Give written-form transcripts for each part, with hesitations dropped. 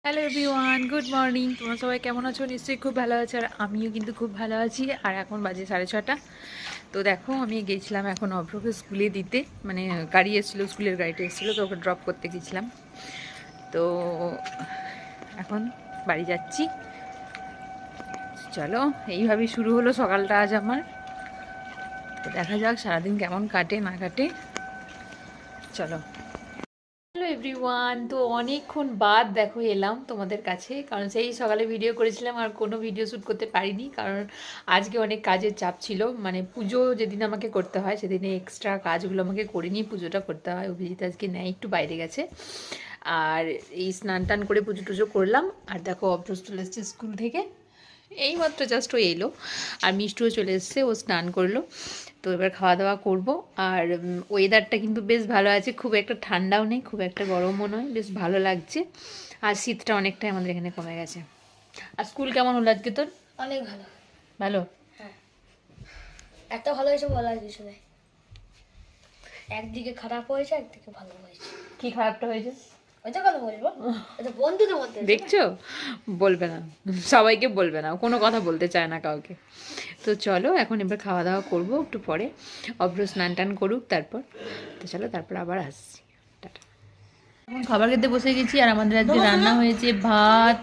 Hello everyone, good morning. তোমরা সবাই কেমন আছো? নিশ্চয়ই খুব ভালো আছো, আর আমিও কিন্তু খুব ভালো আছি। আর এখন বাজে 6:30। তো দেখো, আমি গেছিলাম এখন অভ্রকে স্কুলে দিতে, মানে গাড়ি এসেছিলো, স্কুলের গাড়িটা এসেছিলো, তো ওকে ড্রপ করতে গেছিলাম। তো এখন বাড়ি যাচ্ছি। চলো, এইভাবেই শুরু হলো সকালটা আজ আমার। তো দেখা যাক সারাদিন কেমন কাটে না কাটে। চলো। হ্যালো এভরিওয়ান, তো অনেকক্ষণ বাদ দেখো এলাম তোমাদের কাছে, কারণ সেই সকালে ভিডিও করেছিলাম আর কোনো ভিডিও শ্যুট করতে পারিনি, কারণ আজকে অনেক কাজের চাপ ছিল। মানে পুজো যেদিন আমাকে করতে হয় সেদিনে এক্সট্রা কাজগুলো আমাকে করে নিয়ে পুজোটা করতে হয়। অভিজিৎ আজকে নেয়, একটু বাইরে গেছে। আর এই স্নান টান করে পুজো টুজো করলাম। আর দেখো অভ্রস চলে এসছে স্কুল থেকে, এইমাত্র জাস্ট ও এলো। আর মিষ্টুও চলে এসছে, ও স্নান করলো। তো এবার খাওয়া দাওয়া করব। আর ওয়েদারটা কিন্তু বেশ ভালো আছে, খুব একটা ঠান্ডাও নেই, খুব একটা গরমও নয়, বেশ ভালো লাগছে। আর শীতটা অনেকটাই আমাদের এখানে কমে গেছে। আর স্কুল কেমন হলো আজকে তোর? অনেক ভালো। ভালো? হ্যাঁ, এত ভালো হয়েছে বলার কিছু নেই। একদিকে খারাপ হয়েছে, একদিকে ভালো হয়েছে। কি খারাপটা হয়েছে? ওইটা কেন বলবো? এটা বন্ধুদের মধ্যে হয়েছে না? দেখছো, বলবে না, সবাইকে বলবে না, কোনো কথা বলতে চায় না কাউকে। তো চলো, এখন এবার খাওয়া দাওয়া করবো একটু পরে। অভ্র স্নান টান করুক তারপর। তো চলো, তারপর আবার আসছি। টাটা। এখন খাবার খেতে বসে গেছি। আর আমাদের আজকে রান্না হয়েছে ভাত,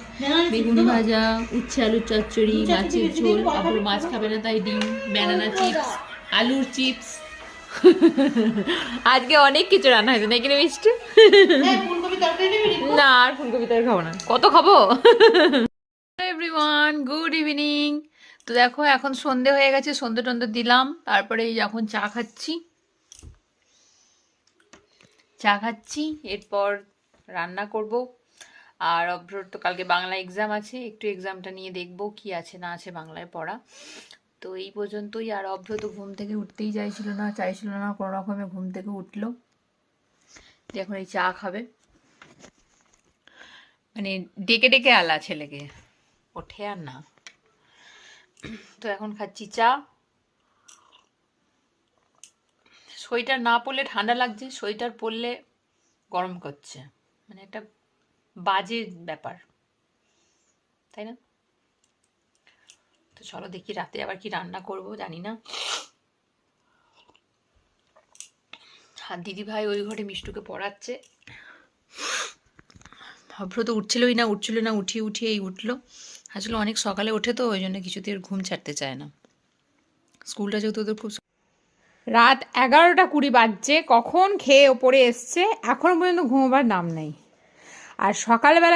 বেগুন ভাজা, উচ্ছে আলুর চচ্চড়ি, মাছের ঝোল। অভ্র মাছ খাবে না তাই ডিম, ব্যানানা চিপস, আলুর চিপস। আজকে অনেক কিছু রান্না হয়েছে নাকি রে মিষ্টি? না, আর ফুলকপি তরকারি খাবো না, কত খাবো। Everyone, good evening. তো দেখো, এখন সন্ধে হয়ে গেছে, সন্ধে টন্ধে দিলাম, তারপরে এই এখন চা খাচ্ছি। এরপর রান্না করব। আর অভ্রর তো কালকে বাংলা এক্সাম আছে, একটু এক্সামটা নিয়ে দেখবো কি আছে না আছে বাংলায় পড়া। তো এই পর্যন্তই। আর অভ্র তো ঘুম থেকে উঠতেই চাইছিল না, কোনো রকমে ঘুম থেকে উঠলো। এখন এই চা খাবে, মানে ডেকে ডেকে আলা ছেলেকে, ওঠে আর না। তো এখন খাচ্ছি চা। সোয়েটার না পরলে ঠান্ডা লাগছে, সোয়েটার পরলে গরম করছে, মানে একটা বাজে ব্যাপার, তাই না? তো চলো দেখি রাতে আবার কি রান্না করব, জানি না। আর দিদি ভাই ওই ঘরে মিষ্টুকে পড়াচ্ছে। অভ্র তো উঠছিল না, উঠিয়ে এই উঠলো। আসলে অনেক সকালে ওঠে, তো ওই জন্য কিছুতে ওর ঘুম ছাড়তে চায় না। স্কুলটা যেহেতু ওদের খুব রাত 11:20 বাজছে, কখন খেয়ে ওপরে এসছে, এখনো পর্যন্ত ঘুমোবার নাম নেই। আর সকালবেলা